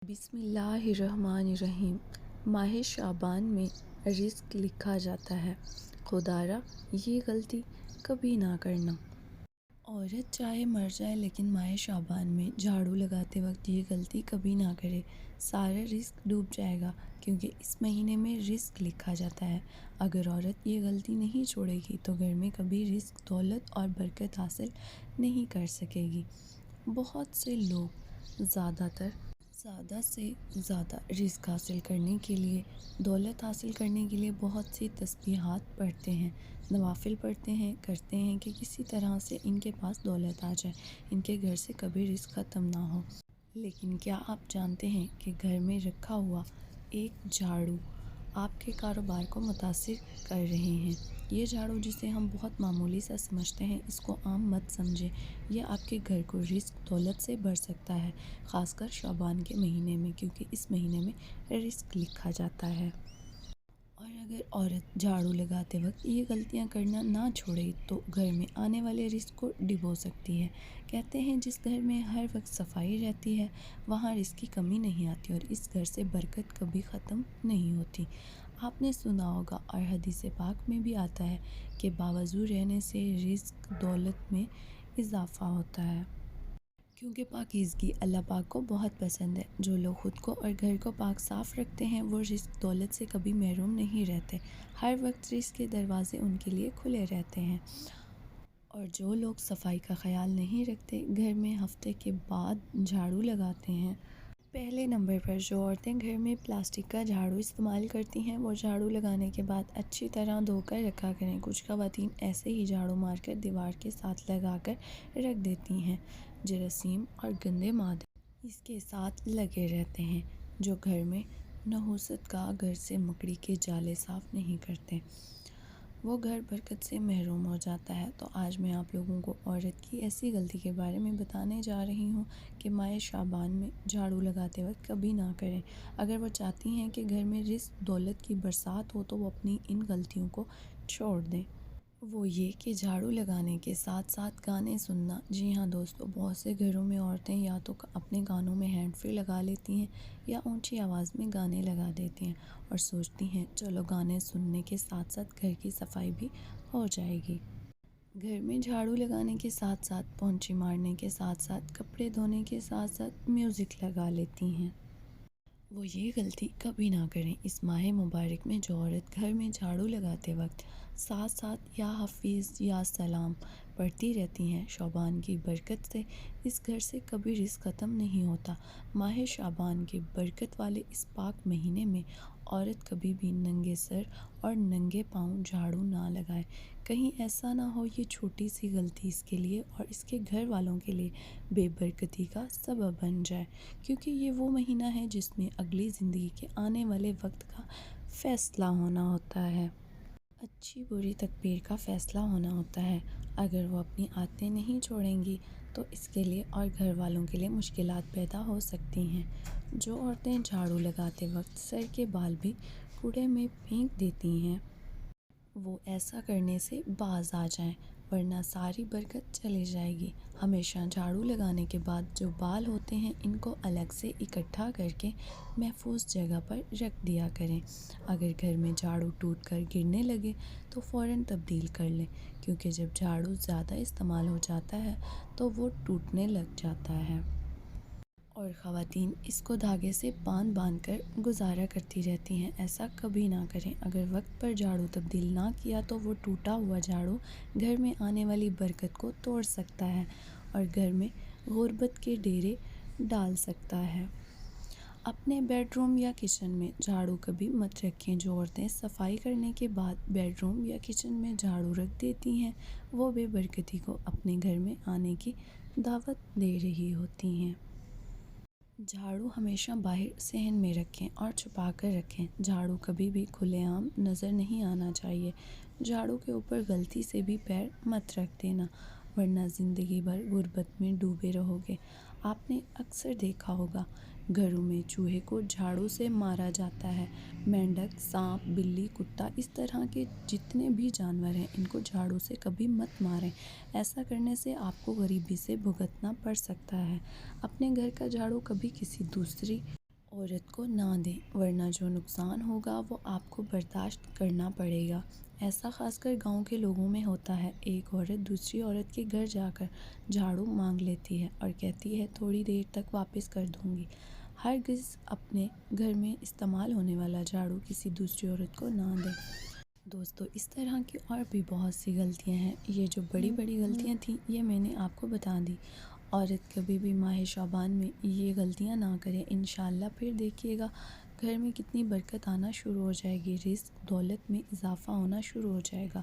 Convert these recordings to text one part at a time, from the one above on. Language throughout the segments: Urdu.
بسم اللہ الرحمن الرحیم۔ ماہ شعبان میں رزق لکھا جاتا ہے۔ خدارا یہ غلطی کبھی نہ کرنا۔ عورت چاہے مر جائے لیکن ماہ شعبان میں جھاڑو لگاتے وقت یہ غلطی کبھی نہ کرے۔ سارا رزق ڈوب جائے گا کیونکہ اس مہینے میں رزق لکھا جاتا ہے۔ اگر عورت یہ غلطی نہیں چھوڑے گی تو گھر میں کبھی رزق، دولت اور برکت حاصل نہیں کر سکے گی۔ بہت سے لوگ زیادہ سے زیادہ رزق حاصل کرنے کے لیے، دولت حاصل کرنے کے لیے بہت سی تسبیحات پڑھتے ہیں، نوافل پڑھتے ہیں، کرتے ہیں کہ کسی طرح سے ان کے پاس دولت آ جائے، ان کے گھر سے کبھی رزق ختم نہ ہو۔ لیکن کیا آپ جانتے ہیں کہ گھر میں رکھا ہوا ایک جھاڑو آپ کے کاروبار کو متاثر کر رہے ہیں؟ یہ جھاڑو جسے ہم بہت معمولی سا سمجھتے ہیں، اس کو عام مت سمجھیں۔ یہ آپ کے گھر کو رزق، دولت سے بھر سکتا ہے، خاص کر شعبان کے مہینے میں، کیونکہ اس مہینے میں رزق لکھا جاتا ہے۔ اور اگر عورت جھاڑو لگاتے وقت یہ غلطیاں کرنا نہ چھوڑے تو گھر میں آنے والے رزق کو ڈبو سکتی ہے۔ کہتے ہیں جس گھر میں ہر وقت صفائی رہتی ہے وہاں رزق کی کمی نہیں آتی اور اس گھر سے برکت کبھی ختم نہیں ہوتی۔ آپ نے سنا ہوگا اور حدیث پاک میں بھی آتا ہے کہ باوضو رہنے سے رزق، دولت میں اضافہ ہوتا ہے۔ کیونکہ پاکیزگی اللہ پاک کو بہت پسند ہے۔ جو لوگ خود کو اور گھر کو پاک صاف رکھتے ہیں وہ رزق، دولت سے کبھی محروم نہیں رہتے۔ ہر وقت رزق کے دروازے ان کے لیے کھلے رہتے ہیں۔ اور جو لوگ صفائی کا خیال نہیں رکھتے، گھر میں ہفتے کے بعد جھاڑو لگاتے ہیں۔ پہلے نمبر پر جو عورتیں گھر میں پلاسٹک کا جھاڑو استعمال کرتی ہیں وہ جھاڑو لگانے کے بعد اچھی طرح دھو کر رکھا کریں۔ کچھ خواتین ایسے ہی جھاڑو مار کر دیوار کے ساتھ لگا کر رکھ دیتی ہیں۔ جراثیم اور گندے مادے اس کے ساتھ لگے رہتے ہیں جو گھر میں نحوست کا، گھر سے مکڑی کے جالے صاف نہیں کرتے، وہ گھر برکت سے محروم ہو جاتا ہے۔ تو آج میں آپ لوگوں کو عورت کی ایسی غلطی کے بارے میں بتانے جا رہی ہوں کہ ماہ شعبان میں جھاڑو لگاتے وقت کبھی نہ کریں۔ اگر وہ چاہتی ہیں کہ گھر میں رزق، دولت کی برسات ہو تو وہ اپنی ان غلطیوں کو چھوڑ دیں۔ وہ یہ کہ جھاڑو لگانے کے ساتھ ساتھ گانے سننا۔ جی ہاں دوستو، بہت سے گھروں میں عورتیں یا تو اپنے گانوں میں ہینڈ فری لگا لیتی ہیں یا اونچی آواز میں گانے لگا دیتی ہیں اور سوچتی ہیں چلو گانے سننے کے ساتھ ساتھ گھر کی صفائی بھی ہو جائے گی۔ گھر میں جھاڑو لگانے کے ساتھ ساتھ، پونچھی مارنے کے ساتھ ساتھ، کپڑے دھونے کے ساتھ ساتھ میوزک لگا لیتی ہیں۔ وہ یہ غلطی کبھی نہ کریں۔ اس ماہ مبارک میں جو عورت گھر میں جھاڑو لگاتے وقت ساتھ ساتھ یا حفیظ یا سلام پڑھتی رہتی ہیں، شعبان کی برکت سے اس گھر سے کبھی رزق ختم نہیں ہوتا۔ ماہ شعبان کے برکت والے اس پاک مہینے میں عورت کبھی بھی ننگے سر اور ننگے پاؤں جھاڑو نہ لگائے۔ کہیں ایسا نہ ہو یہ چھوٹی سی غلطی اس کے لیے اور اس کے گھر والوں کے لیے بے برکتی کا سبب بن جائے، کیونکہ یہ وہ مہینہ ہے جس میں اگلی زندگی کے آنے والے وقت کا فیصلہ ہونا ہوتا ہے۔ اچھی بری تقدیر کا فیصلہ ہونا ہوتا ہے۔ اگر وہ اپنی عادتیں نہیں چھوڑیں گی تو اس کے لیے اور گھر والوں کے لیے مشکلات پیدا ہو سکتی ہیں۔ جو عورتیں جھاڑو لگاتے وقت سر کے بال بھی کوڑے میں پھینک دیتی ہیں وہ ایسا کرنے سے باز آ جائیں، ورنہ ساری برکت چلی جائے گی۔ ہمیشہ جھاڑو لگانے کے بعد جو بال ہوتے ہیں ان کو الگ سے اکٹھا کر کے محفوظ جگہ پر رکھ دیا کریں۔ اگر گھر میں جھاڑو ٹوٹ کر گرنے لگے تو فوراً تبدیل کر لیں، کیونکہ جب جھاڑو زیادہ استعمال ہو جاتا ہے تو وہ ٹوٹنے لگ جاتا ہے۔ اور خواتین اس کو دھاگے سے باندھ کر گزارا کرتی رہتی ہیں۔ ایسا کبھی نہ کریں۔ اگر وقت پر جھاڑو تبدیل نہ کیا تو وہ ٹوٹا ہوا جھاڑو گھر میں آنے والی برکت کو توڑ سکتا ہے اور گھر میں غربت کے ڈیرے ڈال سکتا ہے۔ اپنے بیڈ روم یا کچن میں جھاڑو کبھی مت رکھیں۔ جو عورتیں صفائی کرنے کے بعد بیڈ روم یا کچن میں جھاڑو رکھ دیتی ہیں وہ بے برکتی کو اپنے گھر میں آنے کی دعوت دے رہی ہوتی ہیں۔ جھاڑو ہمیشہ باہر صحن میں رکھیں اور چھپا کر رکھیں۔ جھاڑو کبھی بھی کھلے عام نظر نہیں آنا چاہیے۔ جھاڑو کے اوپر غلطی سے بھی پیر مت رکھ دینا، ورنہ زندگی بھر غربت میں ڈوبے رہو گے۔ آپ نے اکثر دیکھا ہوگا گھروں میں چوہے کو جھاڑو سے مارا جاتا ہے۔ مینڈک، سانپ، بلی، کتا، اس طرح کے جتنے بھی جانور ہیں ان کو جھاڑو سے کبھی مت ماریں۔ ایسا کرنے سے آپ کو غریبی سے بھگتنا پڑ سکتا ہے۔ اپنے گھر کا جھاڑو کبھی کسی دوسری عورت کو نہ دیں، ورنہ جو نقصان ہوگا وہ آپ کو برداشت کرنا پڑے گا۔ ایسا خاص کر گاؤں کے لوگوں میں ہوتا ہے۔ ایک عورت دوسری عورت کے گھر جا کر جھاڑو مانگ لیتی ہے اور کہتی ہے تھوڑی دیر تک واپس کر دوں گی۔ ہرگز اپنے گھر میں استعمال ہونے والا جھاڑو کسی دوسری عورت کو نہ دیں۔ دوستو، اس طرح کی اور بھی بہت سی غلطیاں ہیں۔ یہ جو بڑی بڑی غلطیاں تھیں یہ میں نے آپ کو بتا دی۔ عورت کبھی بھی ماہ شعبان میں یہ غلطیاں نہ کریں، انشاءاللہ پھر دیکھیے گا گھر میں کتنی برکت آنا شروع ہو جائے گی، رزق دولت میں اضافہ ہونا شروع ہو جائے گا۔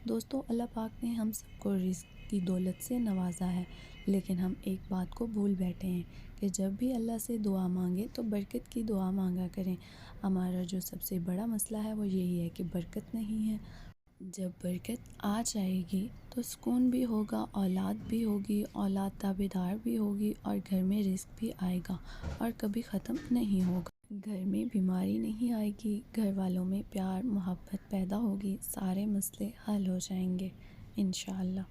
دوستو، اللہ پاک نے ہم سب کو رزق کی دولت سے نوازا ہے، لیکن ہم ایک بات کو بھول بیٹھے ہیں کہ جب بھی اللہ سے دعا مانگے تو برکت کی دعا مانگا کریں۔ ہمارا جو سب سے بڑا مسئلہ ہے وہ یہی ہے کہ برکت نہیں ہے۔ جب برکت آ جائے گی تو سکون بھی ہوگا، اولاد بھی ہوگی، اولاد تابعدار بھی ہوگی، اور گھر میں رزق بھی آئے گا اور کبھی ختم نہیں ہوگا۔ گھر میں بیماری نہیں آئے گی، گھر والوں میں پیار محبت پیدا ہوگی، سارے مسئلے حل ہو جائیں گے انشاءاللہ۔